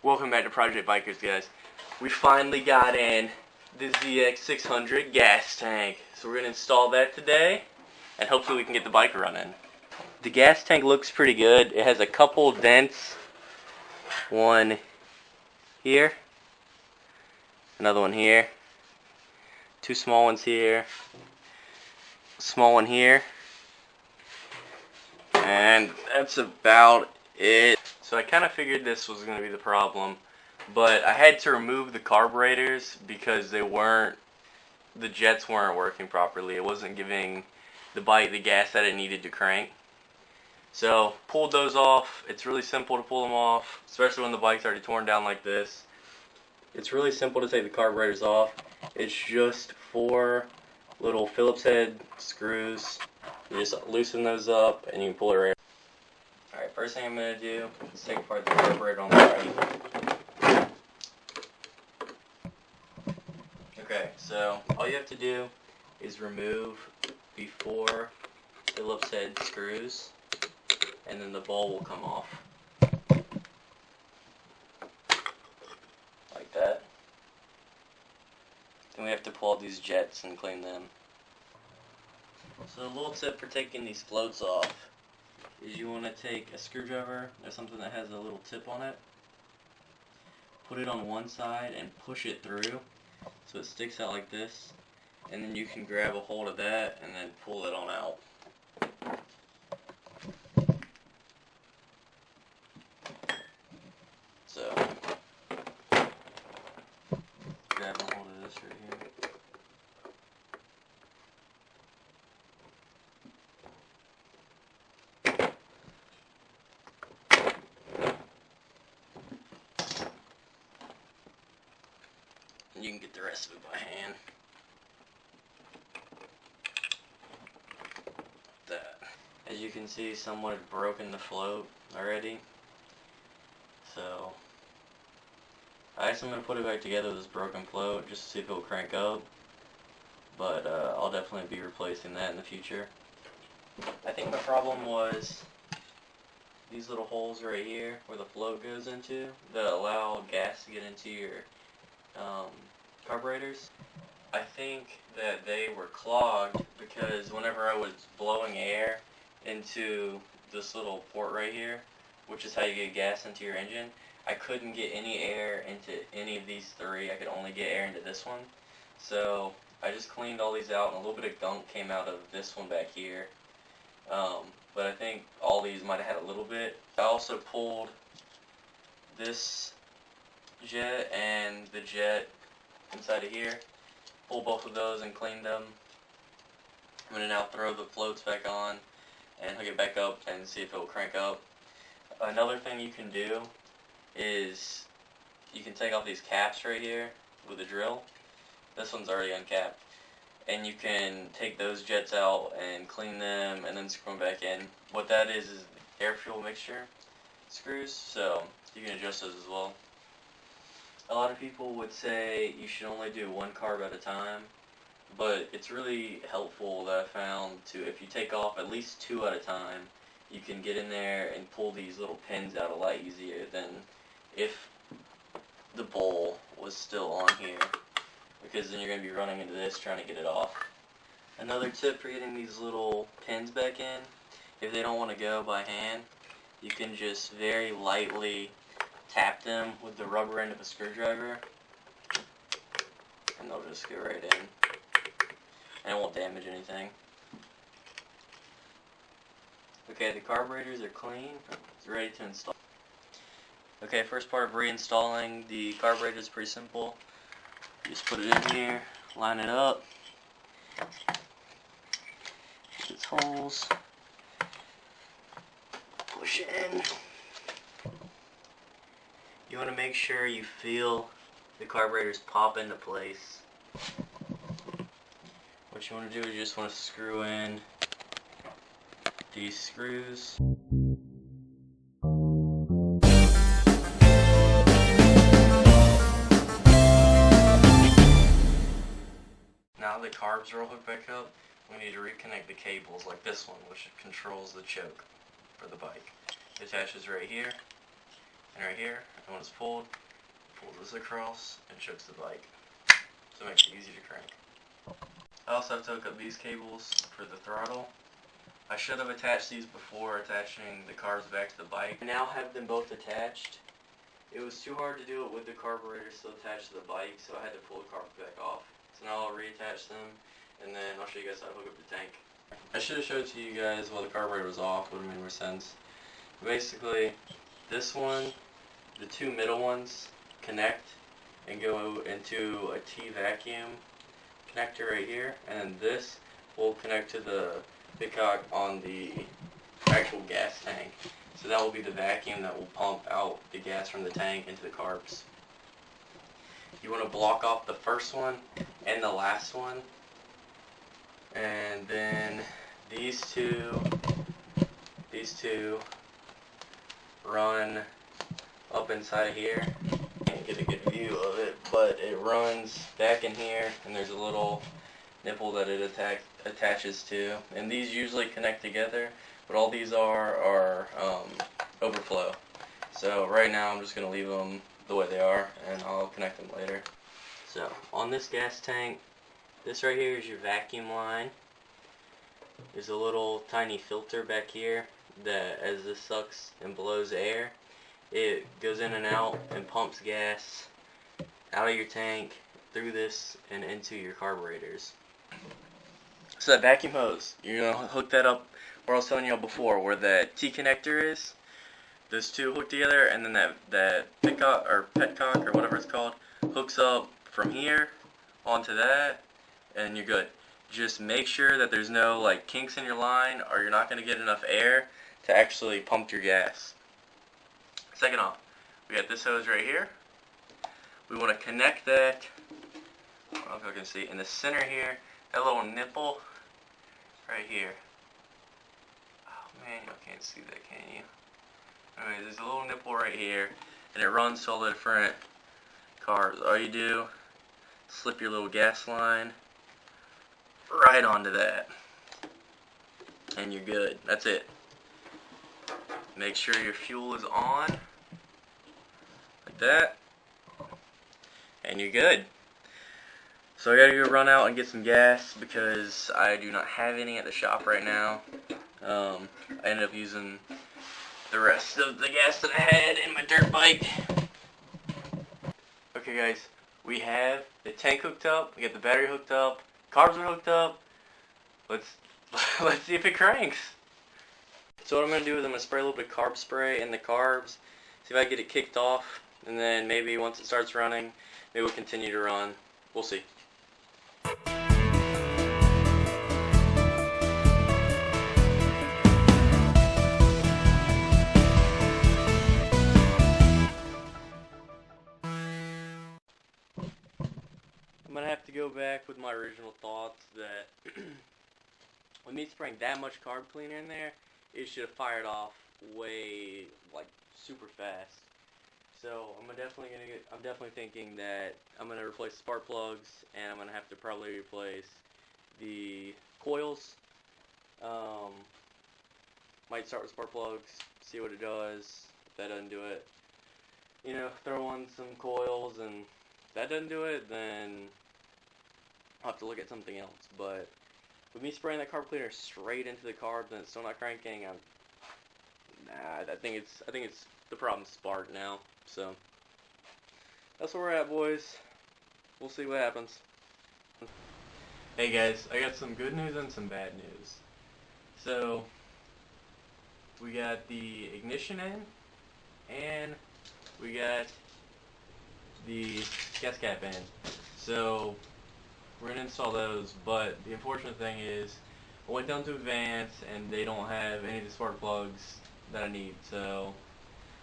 Welcome back to Project Bikers, guys. We finally got in the ZX600 gas tank. So we're going to install that today, and hopefully we can get the bike running. The gas tank looks pretty good. It has a couple dents. One here. Another one here. Two small ones here. Small one here. And that's about it. So I kind of figured this was going to be the problem, but I had to remove the carburetors because the jets weren't working properly. It wasn't giving the bike the gas that it needed to crank. So pulled those off. It's really simple to pull them off, especially when the bike's already torn down like this. It's really simple to take the carburetors off. It's just 4 little Phillips head screws. You just loosen those up and you can pull it right. Alright, first thing I'm going to do is take apart the carburetor on the right. Okay, so all you have to do is remove the 4 Phillips head screws, and then the ball will come off. Like that. Then we have to pull out these jets and clean them. So a little tip for taking these floats off is you want to take a screwdriver or something that has a little tip on it, put it on one side and push it through so it sticks out like this, and then you can grab a hold of that and then pull it on out. So grab a hold of this right here. You can get the rest of it by hand. Like that. As you can see, someone had broken the float already. So I actually am going to put it back together with this broken float just to see if it will crank up. But I'll definitely be replacing that in the future. I think the problem was these little holes right here where the float goes into that allow gas to get into your carburetors. I think that they were clogged because whenever I was blowing air into this little port right here, which is how you get gas into your engine, I couldn't get any air into any of these 3. I could only get air into this one. So I just cleaned all these out, and a little bit of gunk came out of this one back here. But I think all these might have had a little bit. I also pulled this jet and the jet inside of here, pull both of those and clean them. I'm going to now throw the floats back on and hook it back up and see if it will crank up. Another thing you can do is you can take off these caps right here with a drill. This one's already uncapped, and you can take those jets out and clean them and then screw them back in. What that is air fuel mixture screws, so you can adjust those as well. A lot of people would say you should only do 1 carb at a time, but it's really helpful that I found to, if you take off at least 2 at a time, you can get in there and pull these little pins out a lot easier than if the bowl was still on here, because then you're going to be running into this trying to get it off. Another tip for getting these little pins back in, if they don't want to go by hand, you can just very lightly tap them with the rubber end of a screwdriver, and they'll just go right in, and it won't damage anything. Okay, the carburetors are clean. It's ready to install. Okay, first part of reinstalling the carburetor is pretty simple. You just put it in here, line it up, get its holes, push it in. You want to make sure you feel the carburetors pop into place. What you want to do is you just want to screw in these screws. Now the carbs are all hooked back up, we need to reconnect the cables like this one, which controls the choke for the bike. It attaches right here, and right here, and when it's pulled, pull this across and chokes the bike. So it makes it easy to crank. I also have to hook up these cables for the throttle. I should have attached these before attaching the carbs back to the bike. I now have them both attached. It was too hard to do it with the carburetor still attached to the bike, so I had to pull the carbs back off. So now I'll reattach them, and then I'll show you guys how to hook up the tank. I should have showed to you guys while the carburetor was off, would have made more sense. Basically, this one, the two middle ones, connect and go into a T vacuum connector right here, and this will connect to the pitcock on the actual gas tank. So that will be the vacuum that will pump out the gas from the tank into the carbs. You want to block off the first one and the last one, and then these two run up inside of here. Can't get a good view of it, but it runs back in here, and there's a little nipple that it attaches to, and these usually connect together, but all these are overflow. So right now I'm just going to leave them the way they are, and I'll connect them later. So on this gas tank, this right here is your vacuum line. There's a little tiny filter back here that, as this sucks and blows air, it goes in and out and pumps gas out of your tank through this and into your carburetors. So that vacuum hose, you're going to hook that up where I was telling you before, where that T connector is. Those two hook together, and then that petcock or whatever it's called hooks up from here onto that, and you're good. Just make sure that there's no like kinks in your line, or you're not going to get enough air to actually pump your gas. Second off, we got this hose right here. We want to connect that, I don't know if you can see, in the center here, that little nipple right here. Oh man, you can't see that, can you? Alright, there's a little nipple right here, and it runs to all the different carbs. All you do, slip your little gas line right onto that, and you're good. That's it. Make sure your fuel is on, like that, and you're good. So I gotta go run out and get some gas because I do not have any at the shop right now. I ended up using the rest of the gas that I had in my dirt bike. Okay guys, we have the tank hooked up, we got the battery hooked up, carbs are hooked up. Let's see if it cranks. So what I'm going to do is I'm going to spray a little bit of carb spray in the carbs, see if I can get it kicked off, and then maybe once it starts running, maybe we'll continue to run. We'll see. I'm going to have to go back with my original thoughts that with me spraying that much carb cleaner in there, it should have fired off way, like, super fast. So I'm definitely thinking that I'm going to replace the spark plugs, and I'm going to have to probably replace the coils. Might start with spark plugs, see what it does. If that doesn't do it, you know, throw on some coils, and if that doesn't do it, then I'll have to look at something else. But with me spraying that carb cleaner straight into the carbs and it's still not cranking, I think it's the problem's spark now. So that's where we're at, boys. We'll see what happens. Hey guys, I got some good news and some bad news. So we got the ignition in, and we got the gas cap in. So we're going to install those, but the unfortunate thing is I went down to Advance and they don't have any of the spark plugs that I need, so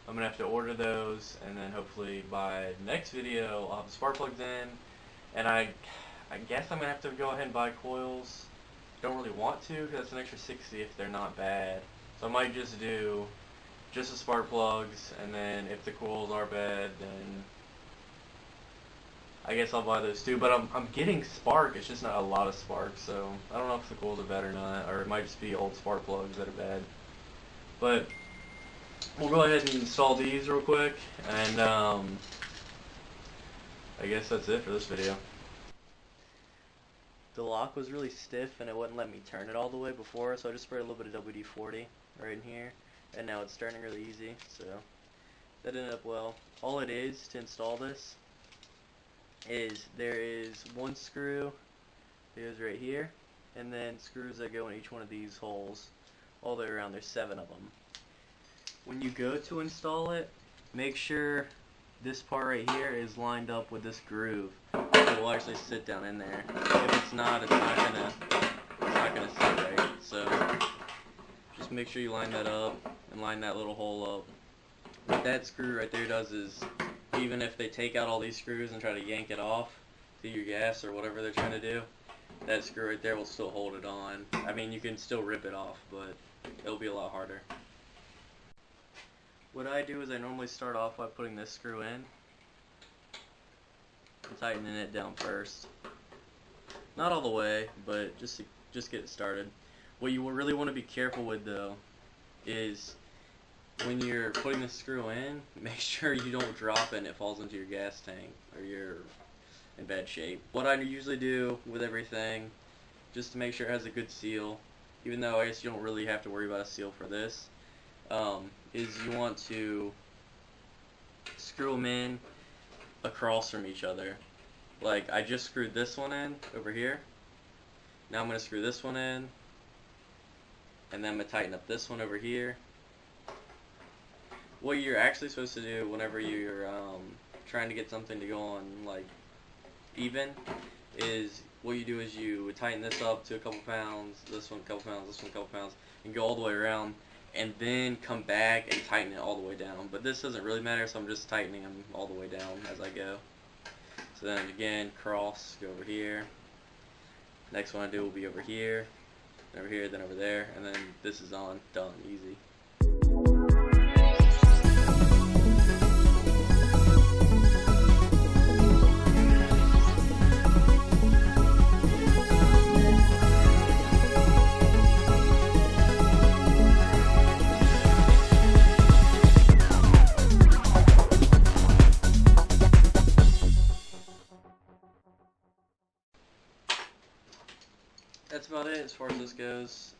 I'm going to have to order those, and then hopefully by the next video I'll have the spark plugs in, and I guess I'm going to have to go ahead and buy coils. Don't really want to because that's an extra $60 if they're not bad, so I might just do just the spark plugs, and then if the coils are bad, then I guess I'll buy those too. But I'm getting spark, it's just not a lot of spark, so I don't know if the coils are bad or not, or it might just be old spark plugs that are bad. But we'll go ahead and install these real quick, and I guess that's it for this video. The lock was really stiff and it wouldn't let me turn it all the way before, so I just sprayed a little bit of WD-40 right in here, and now it's turning really easy, so that ended up well. All it is to install this is there is one screw that goes right here, and then screws that go in each one of these holes all the way around. There's 7 of them. When you go to install it, make sure this part right here is lined up with this groove. It will actually sit down in there. If it's not, it's not gonna sit right. So just make sure you line that up and line that little hole up. What that screw right there does is, even if they take out all these screws and try to yank it off to your gas or whatever they're trying to do, that screw right there will still hold it on. I mean, you can still rip it off, but it'll be a lot harder. What I do is I normally start off by putting this screw in and tightening it down first. Not all the way, but just get it started. What you really want to be careful with though is when you're putting the screw in, make sure you don't drop it and it falls into your gas tank or you're in bad shape. What I usually do with everything, just to make sure it has a good seal, even though I guess you don't really have to worry about a seal for this, is you want to screw them in across from each other. Like, I just screwed this one in over here. Now I'm going to screw this one in, and then I'm going to tighten up this one over here. What you're actually supposed to do whenever you're trying to get something to go on like even is what you do is you tighten this up to a couple pounds, this one a couple pounds, this one a couple pounds, and go all the way around, and then come back and tighten it all the way down. But this doesn't really matter, so I'm just tightening them all the way down as I go. So then again, cross, go over here. Next one I do will be over here, then over there, and then this is on, done, easy. That's about it as far as this goes.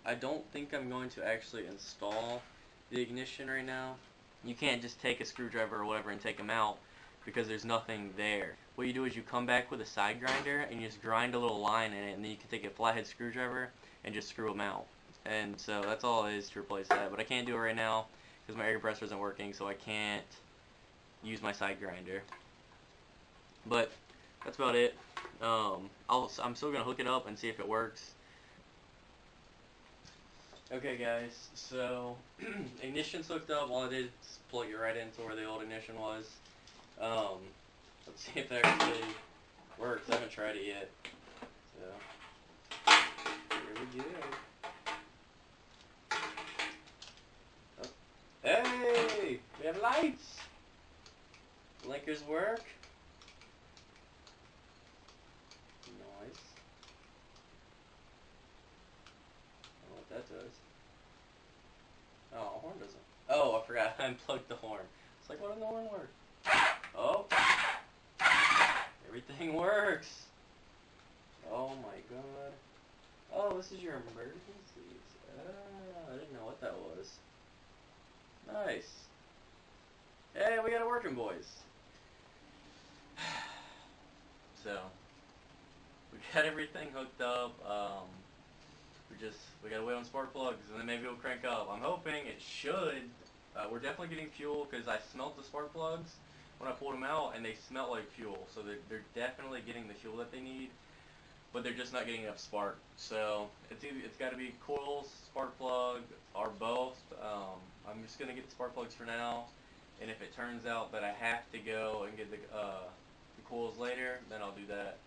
I don't think I'm going to actually install the ignition right now. You can't just take a screwdriver or whatever and take them out because there's nothing there. What you do is you come back with a side grinder and you just grind a little line in it, and then you can take a flathead screwdriver and just screw them out. And so that's all it is to replace that. But I can't do it right now because my air compressor isn't working, so I can't use my side grinder. But that's about it. I'm still gonna hook it up and see if it works. Okay guys, so ignition's hooked up. All I did is plug it right into where the old ignition was. Let's see if that actually works. I haven't tried it yet. So here we go. Oh. Hey! We have lights! Blinkers work. Nice. I don't know what that does. Oh, horn doesn't. Oh, I forgot. I unplugged the horn. It's like, what does the horn work? Oh. Everything works. Oh my god. Oh, this is your emergencies. I didn't know what that was. Nice. Hey, we got it working, boys. So, we got everything hooked up. We gotta wait on spark plugs, and then maybe it'll crank up. I'm hoping it should. We're definitely getting fuel because I smelt the spark plugs when I pulled them out, and they smell like fuel. So they're definitely getting the fuel that they need, but they're just not getting enough spark. So it's got to be coils, spark plug, or both. I'm just gonna get the spark plugs for now, and if it turns out that I have to go and get the coils later, then I'll do that.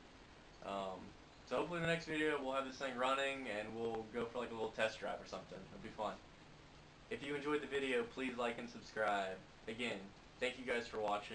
So hopefully in the next video we'll have this thing running and we'll go for like a little test drive or something. It'll be fun. If you enjoyed the video, please like and subscribe. Again, thank you guys for watching.